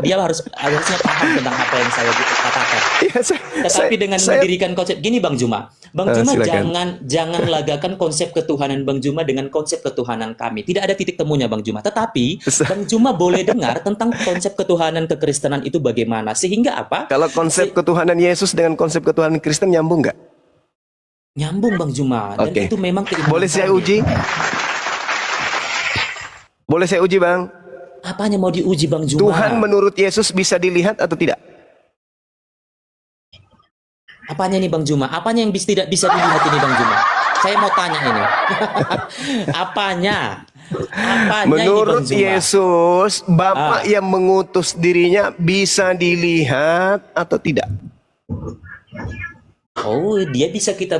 dia harusnya paham tentang apa yang saya katakan. Ya, Tetapi dengan mendirikan konsep gini, Bang Juma silakan. jangan lagakan konsep ketuhanan Bang Juma dengan konsep ketuhanan kami. Tidak ada titik temunya, Bang Juma. Tetapi Bang Juma boleh dengar tentang konsep ketuhanan kekristenan itu bagaimana, sehingga apa? Kalau konsep ketuhanan Yesus dengan konsep ketuhanan Kristen nyambung nggak? Nyambung, Bang Juma. Dan Oke. itu memang keimanan Boleh saya kami. uji? Boleh saya uji, Bang? Apanya mau diuji, Bang Juma? Tuhan menurut Yesus bisa dilihat atau tidak? Apanya nih, Bang Juma? Apanya yang tidak bisa dilihat ini, Bang Juma? Saya mau tanya ini. Apanya? Apanya Menurut ini, Bang Juma? Yesus, Bapa yang mengutus dirinya bisa dilihat atau tidak? Oh, dia bisa kita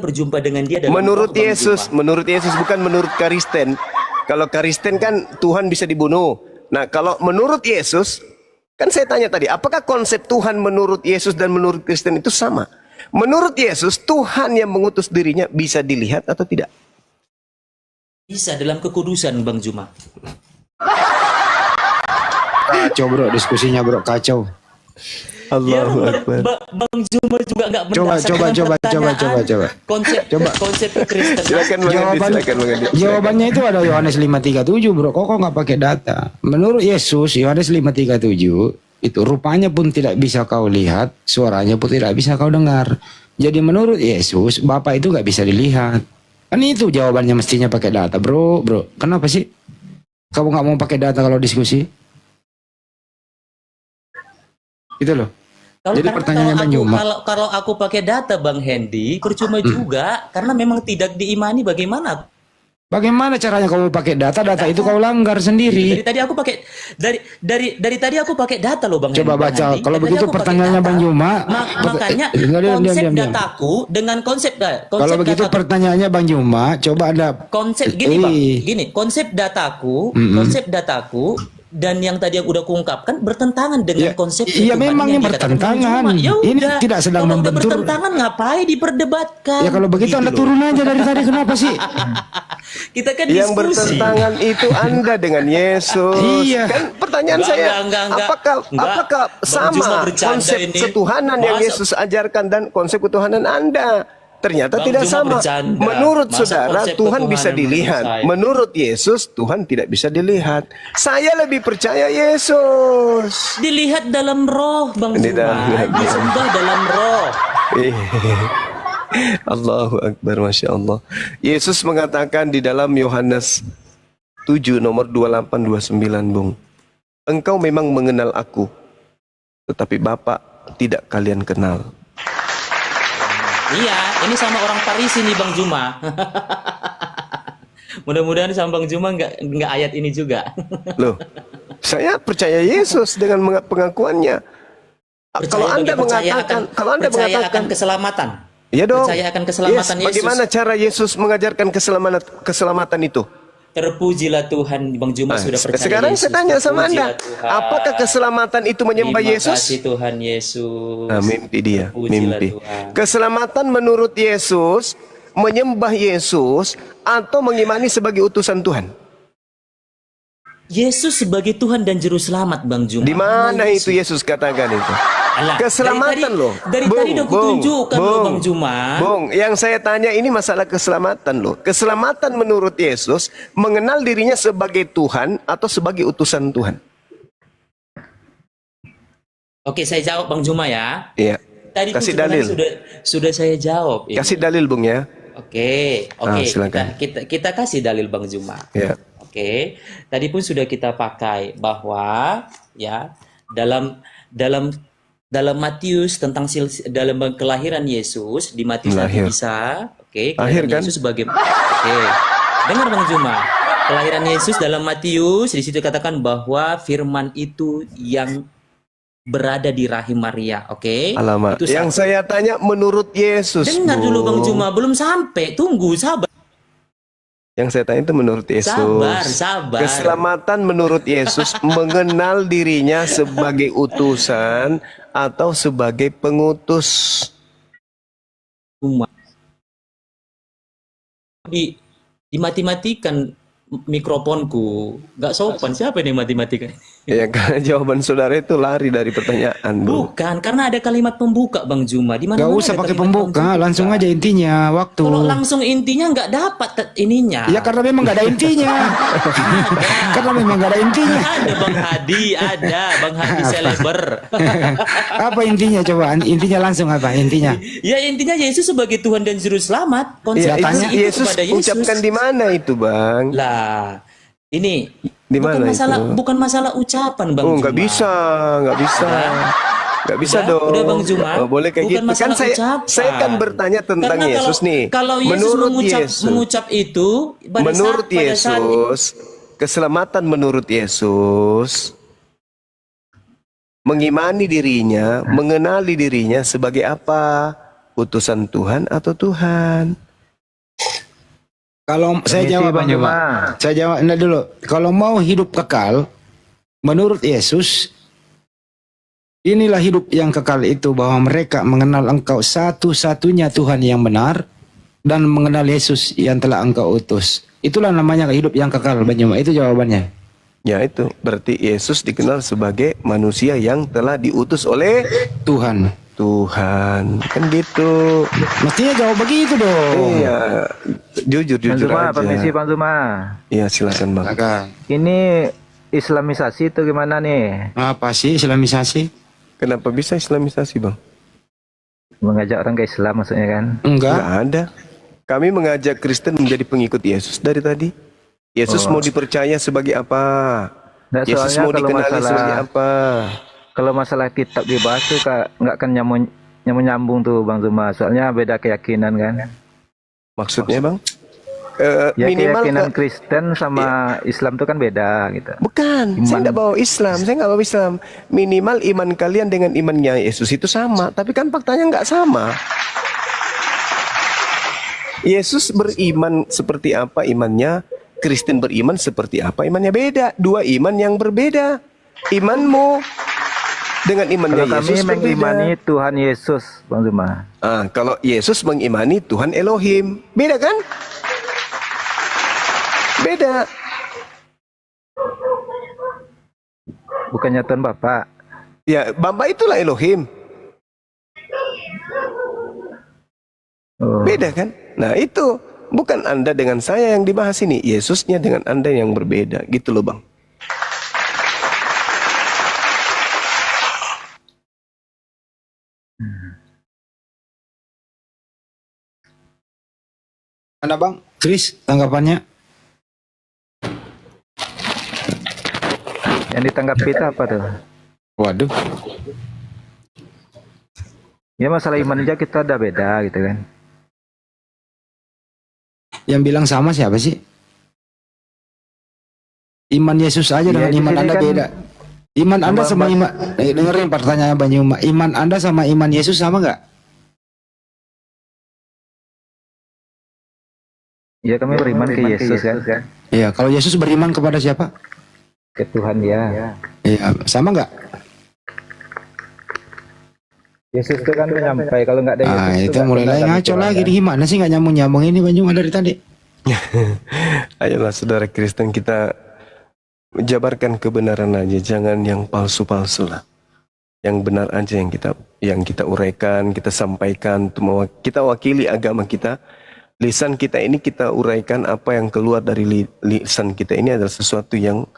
berjumpa dengan dia dalam Menurut roh, Bang Yesus, Juma. menurut Yesus, bukan menurut Kristen. Kalau Kristen kan Tuhan bisa dibunuh. Nah, kalau menurut Yesus, kan saya tanya tadi, apakah konsep Tuhan menurut Yesus dan menurut Kristen itu sama? Menurut Yesus, Tuhan yang mengutus dirinya bisa dilihat atau tidak? Bisa dalam kekudusan, Bang Juma. Kacau bro, diskusinya bro, kacau. Allahu Akbar. Bang Juma juga nggak Coba. Konsep kekristenan. Silakan mengadil. Jawabannya itu ada Yohanes 5:37 bro. Kok nggak pakai data? Menurut Yesus, Yohanes 5:37 itu rupanya pun tidak bisa kau lihat, suaranya pun tidak bisa kau dengar. Jadi menurut Yesus, Bapa itu nggak bisa dilihat. Kan itu jawabannya, mestinya pakai data bro. Kenapa sih kamu nggak mau pakai data kalau diskusi? Gitu loh. Jadi pertanyaannya Bang Juma. Kalau aku pakai data, Bang Hendy, percuma juga karena memang tidak diimani. Bagaimana Caranya kamu pakai data? Data itu kau langgar sendiri. Dari tadi aku pakai dari tadi aku pakai data loh, Bang. Coba Hendy, baca. Bang Kalau Hendy. begitu pertanyaannya Bang Juma. Makanya konsep dataku dengan konsep kalau begitu dataku, pertanyaannya Bang Juma, coba ada konsep gini, Bang. Gini, konsep dataku dan yang tadi aku udah kuungkapkan bertentangan dengan konsep iya memang yang bertentangan. Ini tidak sedang membentur. Bertentangan, ngapain diperdebatkan? Ya kalau begitu gitu Anda loh. turun aja dari tadi, kenapa sih? Kita kan Yang diskusi. bertentangan itu Anda dengan Yesus. Iya. Kan pertanyaan saya, apakah sama konsep ketuhanan yang Yesus ajarkan dan konsep ketuhanan Anda? Ternyata tidak sama. Menurut saudara, Tuhan bisa dilihat. Menurut Yesus, Tuhan tidak bisa dilihat. Saya lebih percaya Yesus. Dilihat dalam roh, Bang Juma. Disembah dalam roh. Allahu Akbar, Masya Allah. Yesus mengatakan di dalam Yohanes 7 nomor 28-29, Bung. Engkau memang mengenal aku, tetapi Bapa tidak kalian kenal. Iya, ini sama orang Parisi nih, Bang Juma. Mudah-mudahan sama Bang Juma nggak ayat ini juga. Loh, saya percaya Yesus dengan pengakuannya. Kalau Anda mengatakan akan keselamatan. Ya dong. Percaya akan keselamatan Yesus. Bagaimana cara Yesus mengajarkan keselamatan itu? Terpujilah Tuhan, Bang Juma sudah percaya. Sekarang Yesus. saya tanya sama Anda, apakah keselamatan itu menyembah Yesus? Terima kasih Tuhan Yesus. Nah, mimpi dia, mimpi. Tuhan. Keselamatan menurut Yesus, menyembah Yesus atau mengimani sebagai utusan Tuhan? Yesus sebagai Tuhan dan Juru Selamat, Bang Juma. Di mana itu Yesus katakan itu? Alah, keselamatan loh. Dari tadi udah kutunjukkan loh, Bang Juma. Bung, yang saya tanya ini masalah keselamatan loh. Keselamatan menurut Yesus mengenal dirinya sebagai Tuhan atau sebagai utusan Tuhan? Oke, saya jawab Bang Juma ya. Iya. Tadi kasih dalil. Sudah saya jawab. Ini. Kasih dalil, Bung ya. Oke. Silakan. Kita kasih dalil Bang Juma. Iya. Oke. Tadi pun sudah kita pakai bahwa ya dalam Matius tentang dalam kelahiran Yesus di Matius nanti bisa, kelahiran kan? Yesus sebagai dengar Bang Juma, kelahiran Yesus dalam Matius di situ katakan bahwa firman itu yang berada di rahim Maria, Alamak. Itu yang saya tanya menurut Yesus. Dengar dulu Bang Juma, belum sampai, tunggu, sabar. Yang saya tanya itu menurut Yesus. Sabar. Keselamatan menurut Yesus mengenal dirinya sebagai utusan atau sebagai pengutus. Dimati-matikan mikrofonku. Nggak sopan. Siapa yang mati-matikan? Ya, karena jawaban saudara itu lari dari pertanyaan, Bung. Bukan, karena ada kalimat pembuka Bang Juma. Di Gak mana-mana usah ada pakai kalimat pembuka, langsung aja intinya waktu. Kalau langsung intinya nggak dapat ininya. Ya karena memang nggak ada intinya. Karena memang nggak ada intinya. Ada Bang Hadi Seleber. Iya. Apa intinya coba? Intinya langsung apa intinya? Ya intinya Yesus sebagai Tuhan dan Juru Selamat. Konsep Ya, itu tanya Yesus kepada Yesus. ucapkan di mana itu, Bang? Lah, ini Di mana bukan masalah ucapan Bang Oh, Juma. nggak bisa. Nggak bisa Udah, dong. udah, Bang Juma. Oh, boleh kayak Bukan gitu. Kan masalah ucapan. saya kan bertanya tentang Karena Yesus nih. Kalau Yesus mengucap itu menurut Yesus, keselamatan menurut Yesus, mengimani dirinya, mengenali dirinya sebagai apa? Utusan Tuhan atau Tuhan? Kalau saya jawab Bang Juma. Saya jawab dulu. Kalau mau hidup kekal, menurut Yesus, inilah hidup yang kekal itu, bahwa mereka mengenal Engkau satu-satunya Tuhan yang benar dan mengenal Yesus yang telah Engkau utus. Itulah namanya hidup yang kekal, Bang Juma. Itu jawabannya. Ya itu, berarti Yesus dikenal sebagai manusia yang telah diutus oleh Tuhan. Tuhan, kan gitu. Mestinya jawab begitu dong. Iya, jujur aja. Permisi Bang Zuma. Iya, silakan Bang. Ini Islamisasi itu gimana nih? Apa sih Islamisasi? Kenapa bisa Islamisasi, Bang? Mengajak orang ke Islam maksudnya kan? Enggak. Nggak ada. Kami mengajak Kristen menjadi pengikut Yesus dari tadi. Yesus mau dipercaya sebagai apa? Nggak, Yesus soalnya mau kalau dikenali sebagai apa? Kalau masalah kitab dibahas tuh nggak akan nyambung tuh Bang Zuma. Soalnya beda keyakinan kan? Maksudnya, Bang? Ya Minimal keyakinan Kristen sama Islam tuh kan beda gitu. Bukan, saya nggak bawa Islam, saya nggak bawa Islam. Minimal iman kalian dengan imannya Yesus itu sama, tapi kan faktanya nggak sama. Yesus beriman seperti apa imannya, Kristen beriman seperti apa imannya, beda. Dua iman yang berbeda. Imanmu dengan imannya Kalau Yesus kami mengimani berbeda. Tuhan Yesus, Bang Zuma. Kalau Yesus mengimani Tuhan Elohim, beda kan? Beda. Bukannya Tuhan Bapak. Ya, Bapa itulah Elohim. Oh. Beda kan? Nah itu bukan Anda dengan saya yang dibahas ini, Yesusnya dengan Anda yang berbeda, gitu loh Bang. Mana Bang? Chris, tanggapannya? Yang ditanggapi itu apa tuh? Waduh. Ya masalah iman aja kita udah beda gitu kan. Yang bilang sama siapa sih? Iman Yesus aja dengan di iman sini Anda kan beda. Iman Anda sama Mas- iman, dengerin pertanyaan Bang Yuma. Iman Anda sama iman Yesus sama nggak? Ya kami beriman ke Yesus kan. Iya, kalau Yesus beriman kepada siapa? Ke Tuhan ya. Iya, sama nggak? Yesus itu kan menyampaikan kalau nggak ada Yesus. Ah, itu nggak mulai benar kami ngaco lagi keluarga. di gimana sih nggak nyambung ini Bang Yuma dari tadi? Ayolah saudara Kristen, kita jabarkan kebenaran aja, jangan yang palsu-palsu lah. Yang benar aja yang kita uraikan, kita sampaikan, kita wakili agama kita. Lisan kita ini kita uraikan, apa yang keluar dari lisan kita ini adalah sesuatu yang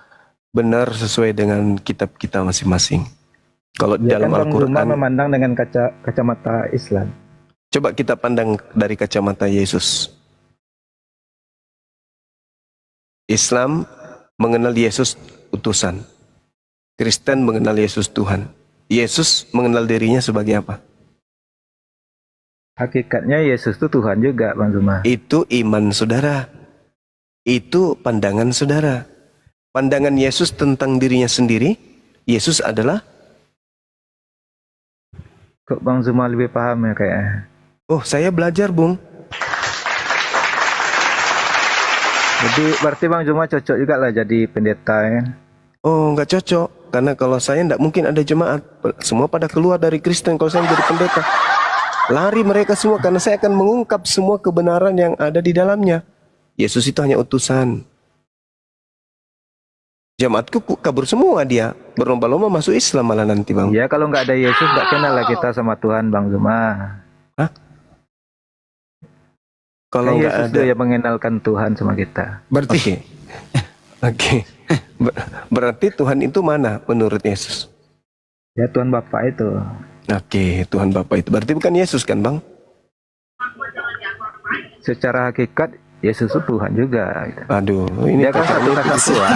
benar sesuai dengan kitab kita masing-masing. Kalau di Ya dalam kan Bang Zuma Al-Quran, memandang dengan kacamata Islam. coba kita pandang dari kacamata Yesus. Islam mengenal Yesus utusan. Kristen mengenal Yesus Tuhan. Yesus mengenal dirinya sebagai apa? Hakikatnya Yesus itu Tuhan juga Bang Zuma. Itu iman saudara. Itu pandangan saudara. Pandangan Yesus tentang dirinya sendiri, Yesus adalah, Kok Bang Zuma lebih paham ya kayaknya. oh saya belajar Bung. Jadi berarti Bang Zuma cocok juga lah jadi pendeta ya kan. Oh nggak cocok. Karena kalau saya nggak mungkin ada jemaat. Semua pada keluar dari Kristen kalau saya jadi pendeta. Lari mereka semua karena saya akan mengungkap semua kebenaran yang ada di dalamnya. Yesus itu hanya utusan. Jamaatku kabur semua dia. Berlomba-lomba masuk Islam malah nanti, Bang. Ya kalau nggak ada Yesus nggak kenal lah kita sama Tuhan, Bang Zuma. Hah? Kalau Kan nggak Yesus ada, tuh yang mengenalkan Tuhan sama kita. Berarti Oke. Berarti Tuhan itu mana menurut Yesus? Ya Tuhan Bapa itu. Oke, Tuhan Bapa itu. Berarti bukan Yesus kan, Bang? Secara hakikat Yesus itu Tuhan juga. Gitu. Aduh, ini Dia kan satu kesatuan.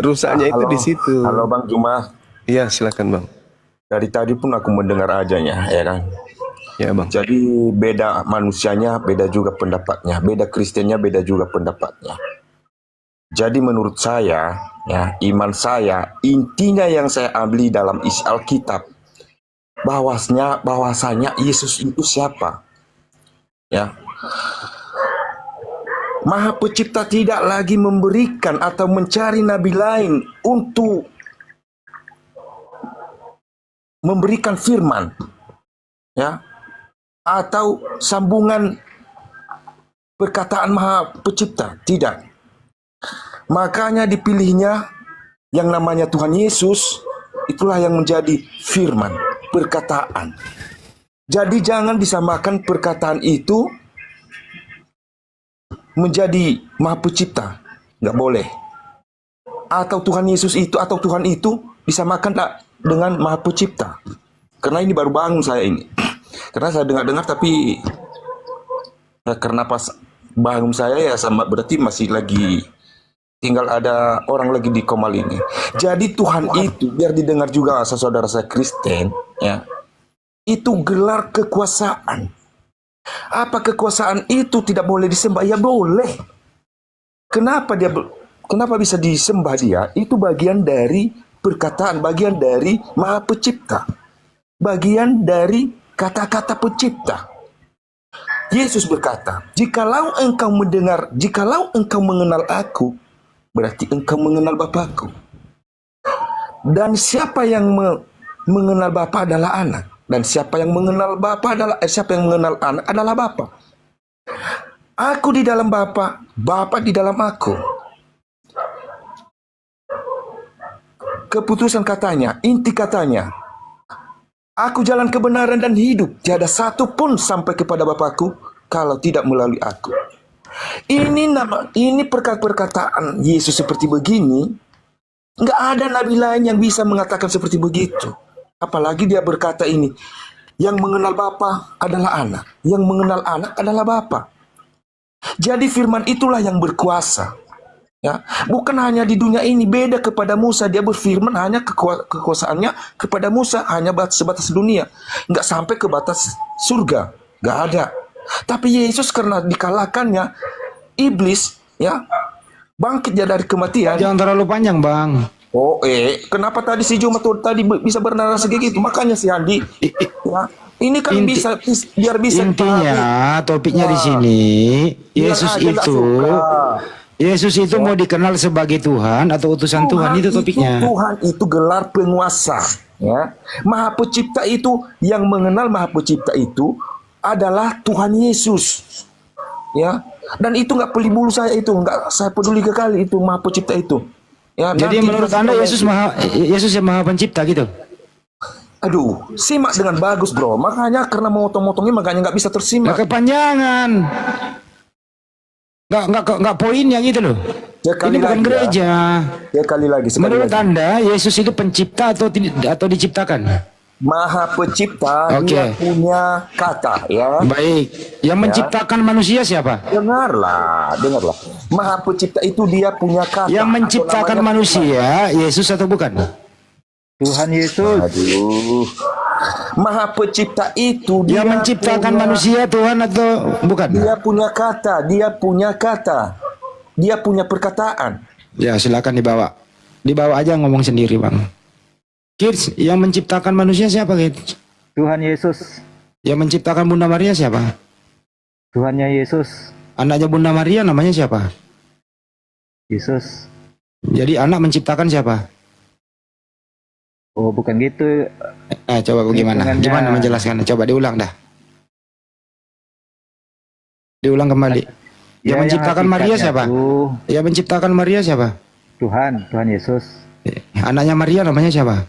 rusaknya itu di situ. Halo Bang Juma, Iya, silakan, Bang. dari tadi pun aku mendengar ajanya, ya kan. Ya, Bang. Jadi beda manusianya, beda juga pendapatnya, beda Kristennya, beda juga pendapatnya. Jadi menurut saya, ya iman saya, intinya yang saya ambil dalam isi Alkitab, bahwasanya Yesus itu siapa? Ya, Maha Pencipta tidak lagi memberikan atau mencari nabi lain untuk memberikan firman, ya, atau sambungan perkataan Maha Pencipta, tidak. Makanya dipilihnya yang namanya Tuhan Yesus, itulah yang menjadi firman, perkataan. Jadi jangan disamakan perkataan itu menjadi Maha Pencipta, nggak boleh. Atau Tuhan Yesus itu atau Tuhan itu disamakan tak dengan Maha Pencipta. Karena ini baru bangun saya ini. Karena saya dengar-dengar tapi ya, karena pas bangun saya ya sama berarti masih lagi tinggal ada orang lagi di Komal ini. Jadi Tuhan itu biar didengar juga saudara saya Kristen, ya. Itu gelar kekuasaan. Apa kekuasaan itu tidak boleh disembah? Ya boleh. Kenapa bisa disembah dia? Itu bagian dari perkataan, bagian dari Maha Pencipta. Bagian dari kata-kata pencipta. Yesus berkata, jikalau engkau mengenal aku, berarti engkau mengenal Bapakku. Dan siapa yang mengenal Bapa adalah anak. Dan siapa yang mengenal siapa yang mengenal anak adalah Bapa. Aku di dalam Bapa, Bapa di dalam aku. Keputusan katanya, inti katanya, aku jalan kebenaran dan hidup. Tiada satu pun sampai kepada Bapakku kalau tidak melalui aku. Ini perkataan Yesus seperti begini. Nggak ada nabi lain yang bisa mengatakan seperti begitu. Apalagi dia berkata ini, yang mengenal Bapa adalah anak, yang mengenal anak adalah Bapa. Jadi firman itulah yang berkuasa. Ya, bukan hanya di dunia ini, beda kepada Musa, dia berfirman hanya kekuasaannya kepada Musa hanya sebatas dunia, nggak sampai ke batas surga, nggak ada. Tapi Yesus karena dikalahkannya iblis, ya bangkit dia dari kematian. jangan terlalu panjang, Bang. Oh, kenapa tadi si Juma tuh tadi bisa bernarasi kayak gitu? Makanya si Andi, ya, ini kan biar bisa intinya topiknya di sini Yesus itu mau dikenal sebagai Tuhan atau utusan Tuhan itu topiknya. Tuhan itu gelar penguasa, ya. Maha Pencipta itu yang mengenal Maha Pencipta itu adalah Tuhan Yesus, ya. Dan itu nggak peduli bulu saya itu, nggak saya peduli kali itu Maha Pencipta itu. Ya, jadi menurut Anda Yesus yang Maha Pencipta gitu? Aduh, simak dengan bagus bro. Makanya karena motong-motongnya makanya nggak bisa tersimak. Nggak kepanjangan. Nggak poinnya gitu loh. Ya, ini bukan gereja. Ya kali lagi. Menurut Anda Yesus itu pencipta atau diciptakan? Maha Pencipta, dia punya kata, ya. Baik. Yang menciptakan manusia siapa? Dengarlah. Maha Pencipta itu dia punya kata. Yang menciptakan manusia Yesus atau bukan? Tuhan Yesus. Aduh. Maha Pencipta itu dia menciptakan manusia Tuhan atau bukan? Dia punya kata, dia punya perkataan. Ya silakan dibawa aja ngomong sendiri Bang. Kids, yang menciptakan manusia siapa Kids? Tuhan Yesus. Yang menciptakan Bunda Maria siapa? Tuhannya Yesus. Anaknya Bunda Maria namanya siapa? Yesus. Jadi anak menciptakan siapa? Oh bukan gitu. Coba bagaimana? Gimana menjelaskan? Coba diulang dah. Diulang kembali. Yang menciptakan Maria siapa? Yang menciptakan Maria siapa? Tuhan Yesus. Anaknya Maria namanya siapa?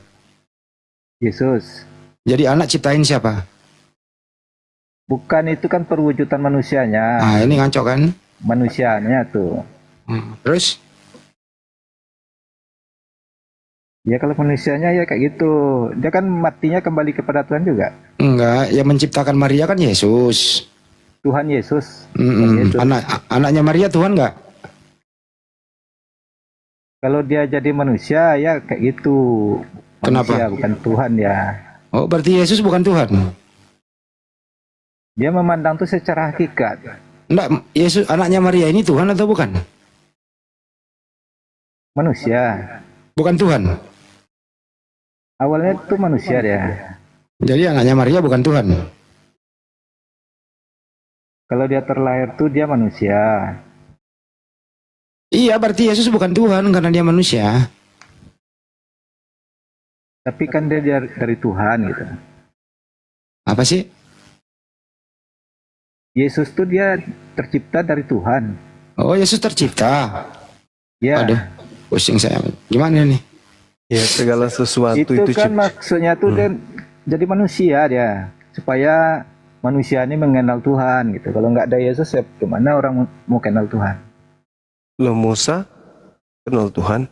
Yesus. Jadi anak ciptain siapa? Bukan, itu kan perwujudan manusianya. Nah, ini ngaco kan? Manusianya tuh. Terus? Ya kalau manusianya ya kayak gitu. Dia kan matinya kembali kepada Tuhan juga. Enggak, yang menciptakan Maria kan Yesus. Tuhan Yesus. Yesus. Anaknya Maria Tuhan enggak? Kalau dia jadi manusia ya kayak gitu. Manusia, kenapa? Bukan Tuhan ya. Oh, berarti Yesus bukan Tuhan? Dia memandang tuh secara hakikat. Enggak, Yesus anaknya Maria ini Tuhan atau bukan? Manusia. Bukan Tuhan? Awalnya itu manusia dia. Jadi anaknya Maria bukan Tuhan? Kalau dia terlahir tuh dia manusia. Iya, berarti Yesus bukan Tuhan karena dia manusia. Tapi kan dia dari Tuhan gitu. Apa sih? Yesus tuh dia tercipta dari Tuhan. Oh, Yesus tercipta. Ya. Aduh, pusing saya. Gimana nih? Ya, segala sesuatu itu kan maksudnya tuh dia jadi manusia dia, supaya manusia ini mengenal Tuhan gitu. Kalau nggak ada Yesus, ya gimana orang mau kenal Tuhan? Loh, Musa kenal Tuhan.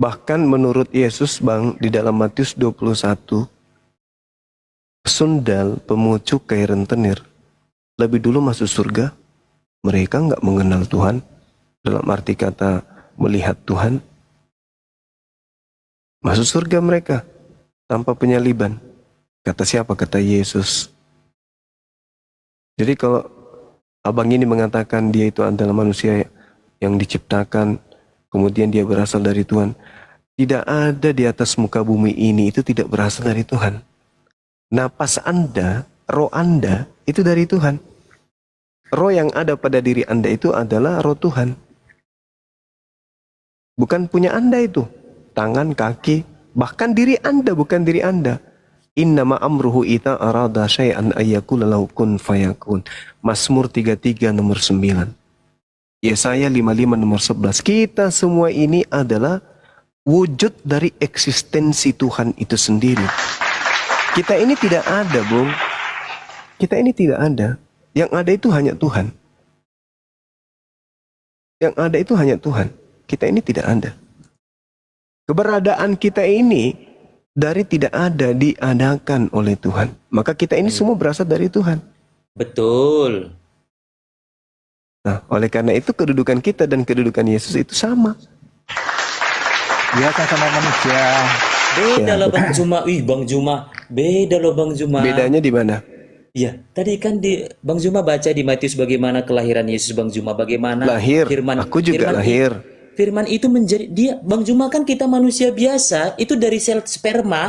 Bahkan menurut Yesus, Bang, di dalam Matius 21, sundal, pemucuk, kayak rentenir lebih dulu masuk surga. Mereka nggak mengenal Tuhan, dalam arti kata melihat Tuhan. Masuk surga mereka tanpa penyaliban. Kata siapa? Kata Yesus. Jadi kalau abang ini mengatakan dia itu adalah manusia yang diciptakan, kemudian dia berasal dari Tuhan, tidak ada di atas muka bumi ini itu tidak berasal dari Tuhan. Napas Anda, roh Anda itu dari Tuhan. Roh yang ada pada diri Anda itu adalah roh Tuhan. Bukan punya Anda itu. Tangan, kaki, bahkan diri Anda bukan diri Anda. Innama amruhu ita arada syai'an ayyakula lahu kun fayakun. Mazmur 33 nomor 9. Yesaya 55 nomor 11. Kita semua ini adalah wujud dari eksistensi Tuhan itu sendiri. Kita ini tidak ada, Bung. Kita ini tidak ada. Yang ada itu hanya Tuhan. Yang ada itu hanya Tuhan. Kita ini tidak ada. Keberadaan kita ini dari tidak ada diadakan oleh Tuhan. Maka kita ini semua berasal dari Tuhan. Betul. Nah, oleh karena itu kedudukan kita dan kedudukan Yesus itu sama. Dia kan sama manusia. Beda loh Bang Juma. Bang Juma. Beda loh Bang Juma. Bedanya di mana? Iya, tadi kan Bang Juma baca di Matius bagaimana kelahiran Yesus, Bang Juma, bagaimana lahir. Aku juga lahir. Firman itu menjadi Bang Juma, kan kita manusia biasa, itu dari sel sperma,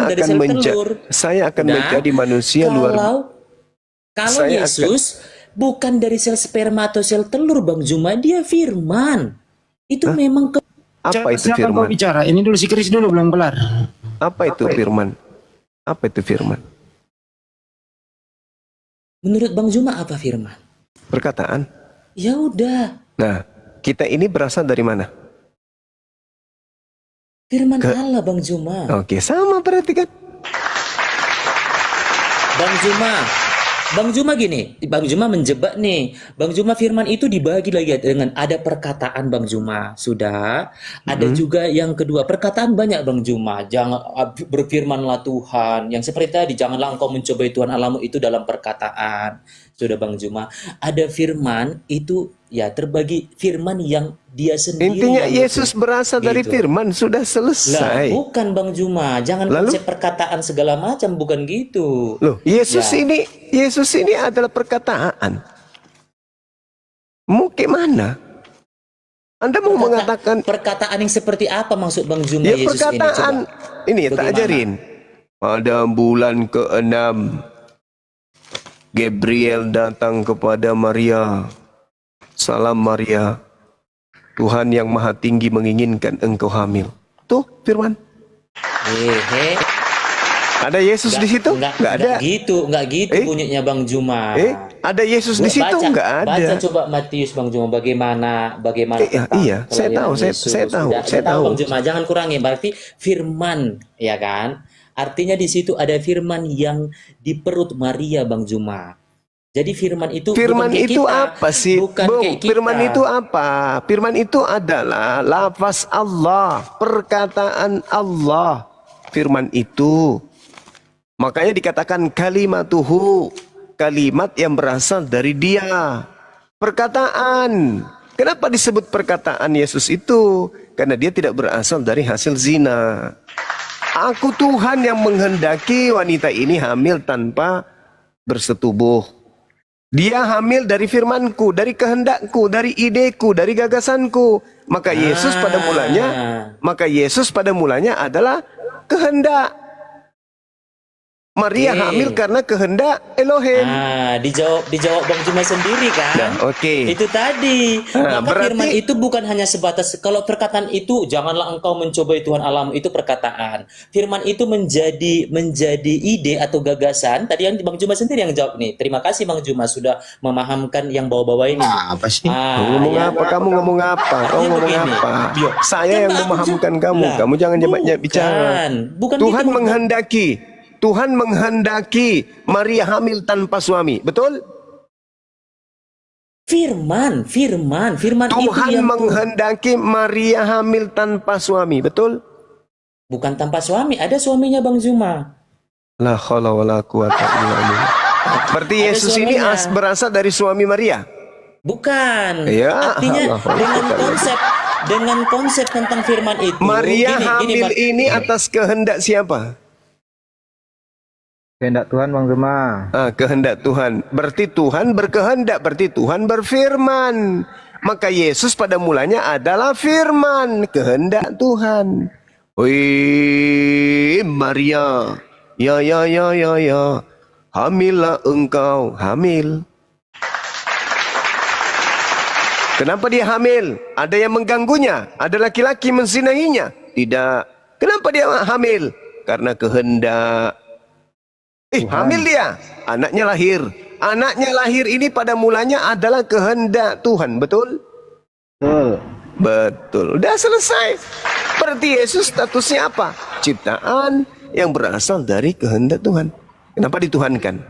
dari sel telur. Saya akan menjadi manusia kalau Yesus bukan dari sel sperma atau sel telur, Bang Juma, dia firman. Itu memang apa itu firman? Siapa kau bicara? Ini dulu si Kris dulu belum kelar. Apa itu firman? Apa itu firman? Menurut Bang Juma apa firman? Perkataan. Ya udah. Nah, kita ini berasal dari mana? Firman Allah, Bang Juma. Oke, sama berarti kan? Bang Juma gini, Bang Juma menjebak nih. Bang Juma firman itu dibagi lagi dengan ada perkataan Bang Juma, sudah. Ada juga yang kedua, perkataan banyak Bang Juma. Jangan berfirmanlah Tuhan. Yang seperti tadi, janganlah engkau mencobai Tuhan Allahmu, itu dalam perkataan. Sudah Bang Juma. Ada firman itu ya terbagi firman yang dia sendiri. Intinya Yesus berasal dari firman, sudah selesai. Lah, bukan Bang Juma, jangan konsep perkataan segala macam, bukan gitu. Loh, Yesus ini adalah perkataan. Mau ke mana? Anda mau mengatakan perkataan yang seperti apa maksud Bang Juma? Ya, Yesus perkataan ini tak ajarin. Pada bulan ke-6 Gabriel datang kepada Maria. Salam Maria, Tuhan yang Maha Tinggi menginginkan engkau hamil. Tuh firman. Ada Yesus di situ? Nggak ada. Nggak gitu bunyinya Bang Juma. Ada Yesus di situ? Nggak ada. Baca coba Matius Bang Juma, bagaimana iya, saya tahu, saya tahu. Bang Juma, jangan kurangi. Berarti firman, ya kan? Artinya di situ ada firman yang di perut Maria, Bang Juma. Jadi firman itu Firman bukan kayak itu kita. apa sih? Bukan Bung, kayak kita. firman itu apa? Firman itu adalah lafaz Allah, perkataan Allah. Firman itu. Makanya dikatakan kalimatuhu, kalimat yang berasal dari Dia. Perkataan. Kenapa disebut perkataan Yesus itu? Karena dia tidak berasal dari hasil zina. Aku Tuhan yang menghendaki wanita ini hamil tanpa bersetubuh. Dia hamil dari firmanku, dari kehendakku, dari ideku, dari gagasanku. Maka Yesus pada mulanya adalah kehendak. Maria hamil karena kehendak Elohim. Dijawab Bang Juma sendiri kan? Itu tadi. Maka firman itu bukan hanya sebatas, kalau perkataan itu janganlah engkau mencobai Tuhan Allahmu, itu perkataan. Firman itu menjadi ide atau gagasan. Tadi yang Bang Juma sendiri yang jawab nih. Terima kasih Bang Juma sudah memahamkan yang bawa-bawa ini. Apa sih? Kamu ngomong apa? Saya yang memahamkan kamu. Kamu jangan banyak bicara. Tuhan menghendaki. Tuhan menghendaki Maria hamil tanpa suami, betul? Firman Tuhan itu yang menghendaki Maria hamil tanpa suami, betul? Bukan tanpa suami, ada suaminya Bang Juma. La haula wala quwata illa billah. Berarti Yesus ini berasal dari suami Maria? Bukan. Ya, artinya dengan konsep tentang firman itu. Maria hamil ini atas kehendak siapa? Kehendak Tuhan, Bang Juma. Kehendak Tuhan. Berarti Tuhan berkehendak, berarti Tuhan berfirman. Maka Yesus pada mulanya adalah firman, kehendak Tuhan. Wih, Maria. Ya. Hamillah engkau, hamil. Kenapa dia hamil? Ada yang mengganggunya? Ada laki-laki menzinahinya? Tidak. Kenapa dia hamil? Karena kehendak. Hamil dia, anaknya lahir. Anaknya lahir ini pada mulanya adalah kehendak Tuhan, betul? Betul. Udah selesai. Berarti Yesus statusnya apa? Ciptaan yang berasal dari kehendak Tuhan. Kenapa dituhankan?